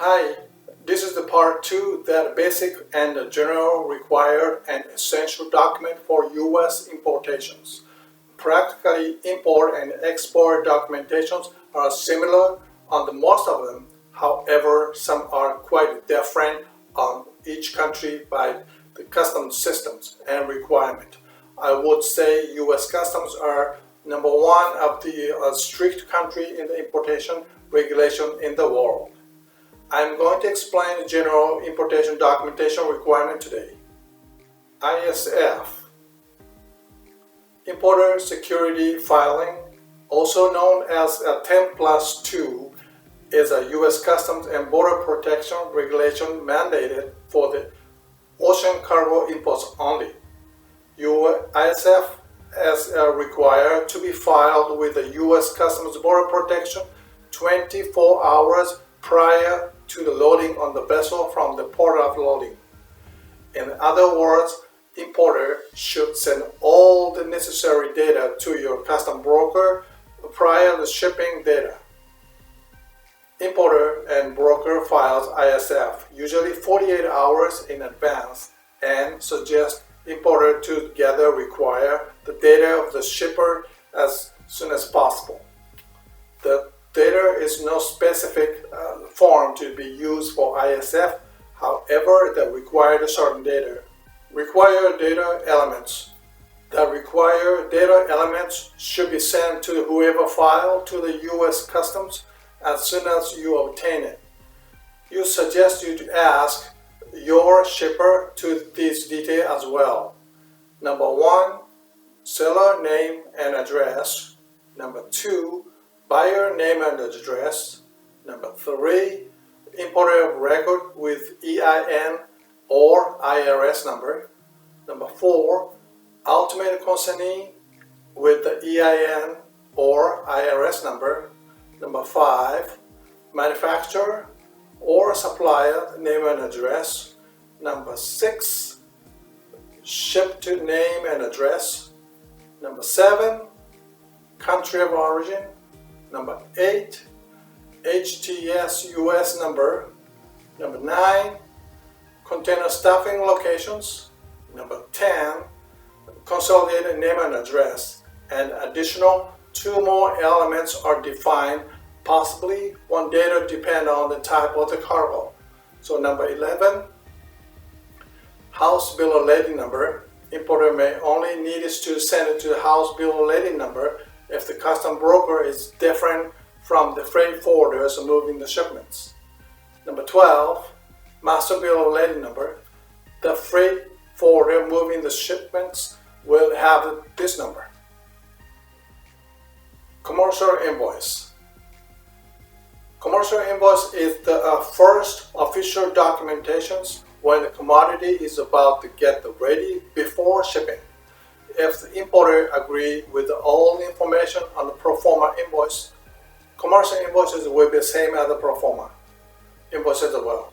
Hi, this is the part 2 that basic and general required and essential document for U.S. importations. Practically import and export documentations are similar on the most of them. However, some are quite different on each country by the customs systems and requirement. I would say U.S. customs are number one of the strict country in the importation regulation in the world. I'm going to explain the general importation documentation requirement today. ISF, Importer Security Filing, also known as a 10+2, is a U.S. Customs and Border Protection regulation mandated for the ocean cargo imports only. ISF is required to be filed with the U.S. Customs Border Protection 24 hours prior to the loading on the vessel from the port of loading. In other words, importer should send all the necessary data to your custom broker prior to shipping data. Importer and broker files ISF usually 48 hours in advance and suggest importer to together require the data of the shipper as soon as possible. The data is no specific form to be used for ISF, however, the required certain data. Required data elements. The required data elements should be sent to whoever filed to the U.S. Customs as soon as you obtain it. You suggest you to ask your shipper to this detail as well. Number 1, seller name and address. Number 2, buyer name and address. Number 3, importer of record with EIN or IRS number. Number 4, ultimate consignee with the EIN or IRS number. Number 5, manufacturer or supplier name and address. Number 6, ship to name and address. Number 7, country of origin. Number 8, HTS US number. Number 9, container stuffing locations. Number 10, consolidated name and address. And additional 2 more elements are defined. Possibly one data depend on the type of the cargo. So number 11, house bill of lading number. Importer may only need to send it to the house bill of lading number if the custom broker is different from the freight forwarders moving the shipments. Number 12, master bill of lading number. The freight forwarder moving the shipments will have this number. Commercial invoice. Commercial invoice is the first official documentations when the commodity is about to get ready before shipping. If the importer agree with all the information on the pro forma invoice, commercial invoices will be the same as the pro forma invoices as well.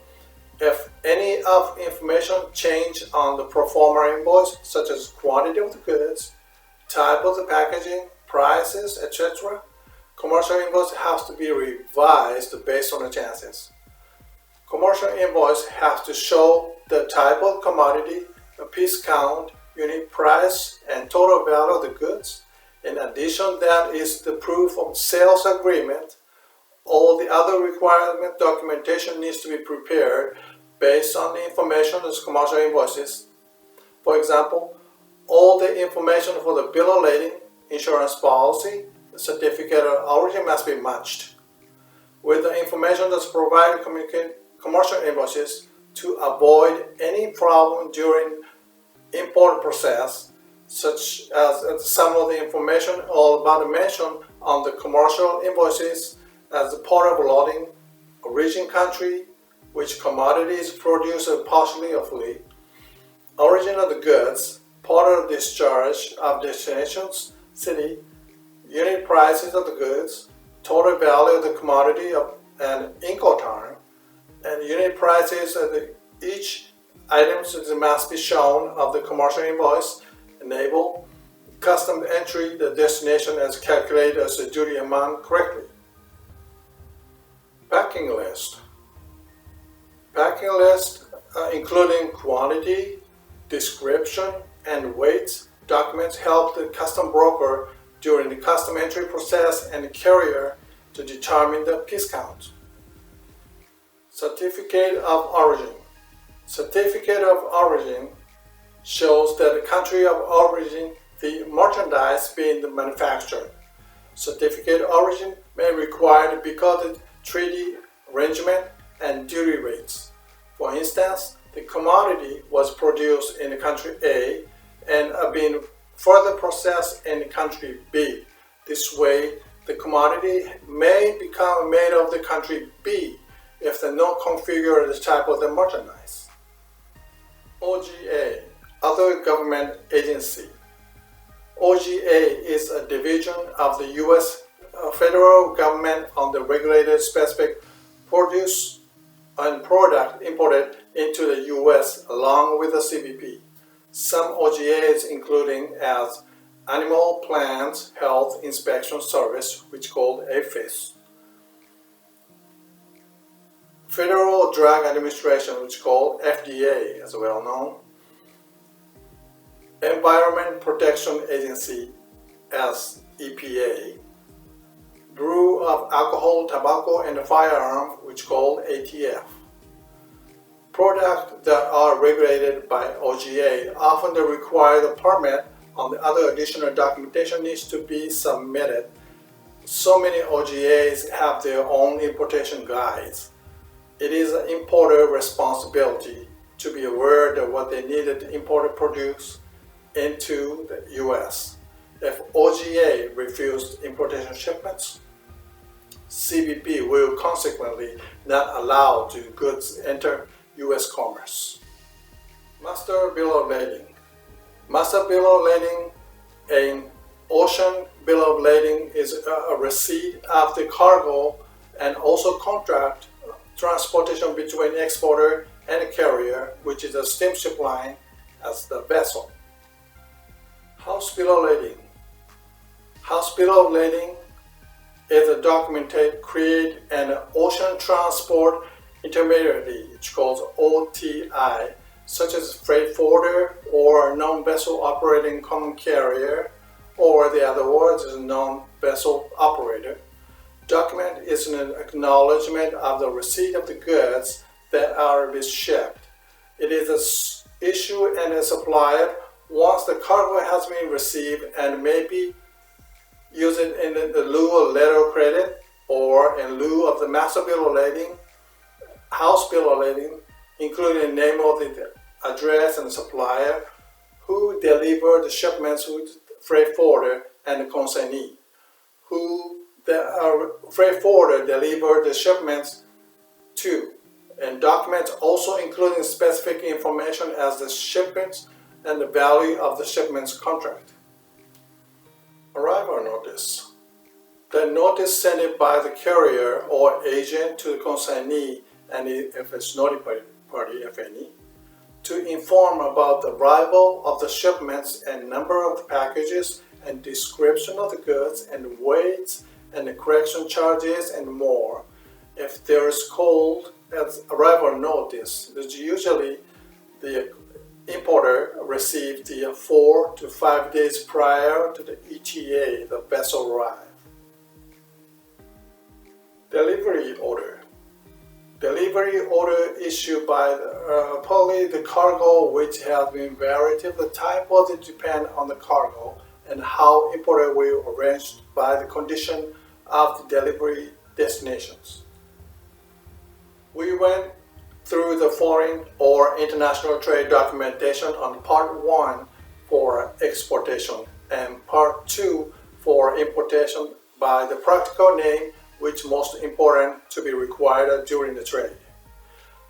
If any of information change on the pro forma invoice, such as quantity of the goods, type of the packaging, prices, etc., commercial invoice has to be revised based on the changes. Commercial invoice has to show the type of commodity, the piece count, unit price, and total value of the goods. In addition, that is the proof of sales agreement. All the other requirement documentation needs to be prepared based on the information of commercial invoices. For example, all the information for the bill of lading, insurance policy, the certificate of origin must be matched with the information that's provided commercial invoices to avoid any problem during import process, such as some of the information all about mentioned on the commercial invoices as the port of loading, origin country, which commodity is produced partially or fully, origin of the goods, port of discharge of destinations, city, unit prices of the goods, total value of the commodity and Incoterm, and unit prices of each items must be shown of the commercial invoice. Enable custom entry the destination as calculated as the duty amount correctly. Packing list. Packing list, including quantity, description, and weight documents, help the custom broker during the custom entry process and the carrier to determine the piece count. Certificate of origin. Certificate of origin shows that the country of origin the merchandise being manufactured. Certificate of origin may require the bigoted treaty arrangement and duty rates. For instance, the commodity was produced in the country A and being further processed in the country B. This way, the commodity may become made of the country B if they don't configure the type of the merchandise. OGA, Other Government Agency. OGA is a division of the U.S. federal government on the regulated specific produce and product imported into the U.S. along with the CBP. Some OGAs including as Animal Plant Health Inspection Service, which called APHIS. Federal Drug Administration, which called FDA, as well known. Environment Protection Agency, as EPA. Bureau of Alcohol, Tobacco, and Firearm, which called ATF. Products that are regulated by OGA often require the permit and the other additional documentation needs to be submitted. So many OGAs have their own importation guides. It is an importer responsibility to be aware of what they needed to import or produce into the U.S. If OGA refused importation shipments, CBP will consequently not allow the goods enter U.S. commerce. Master Bill of Lading. Master Bill of Lading, an ocean bill of lading, is a receipt of the cargo and also contract transportation between exporter and a carrier, which is a steamship line as the vessel. House Bill of Lading. House Bill of Lading is a document to create an ocean transport intermediary, which calls OTI, such as freight forwarder or non-vessel operating common carrier, or the other words is non-vessel operator. Document is an acknowledgement of the receipt of the goods that are to be shipped. It is issued and is supplied once the cargo has been received and may be used in the lieu of letter of credit or in lieu of the Master Bill of Lading, House Bill of Lading, including the name of the address and the supplier, who delivered the shipments to the freight forwarder and the consignee, who the freight forwarder delivered the shipments to, and documents also including specific information as the shipments and the value of the shipment's contract. Arrival notice. The notice sent by the carrier or agent to the consignee, and if it's notified party, if any, to inform about the arrival of the shipments and number of the packages and description of the goods and weights and the correction charges and more. If there is called as arrival notice, it's usually the importer received the 4 to 5 days prior to the ETA the vessel arrived. Delivery order. Delivery order issued by probably the cargo, which has been varied. The type of it depends on the cargo and how importer will arrange by the condition of the delivery destinations. We went through the foreign or international trade documentation on part 1 for exportation and part 2 for importation by the practical name, which most important to be required during the trade.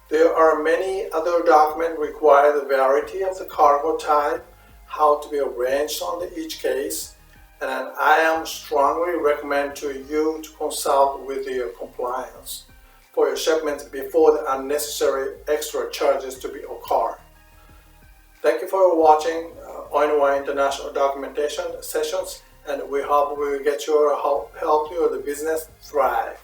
There are many other documents require the variety of the cargo type, how to be arranged on each case, and I am strongly recommend to you to consult with your compliance for your shipments before the unnecessary extra charges to be occur. Thank you for watching ONY International Documentation Sessions, and we hope we will get your help you the business thrive.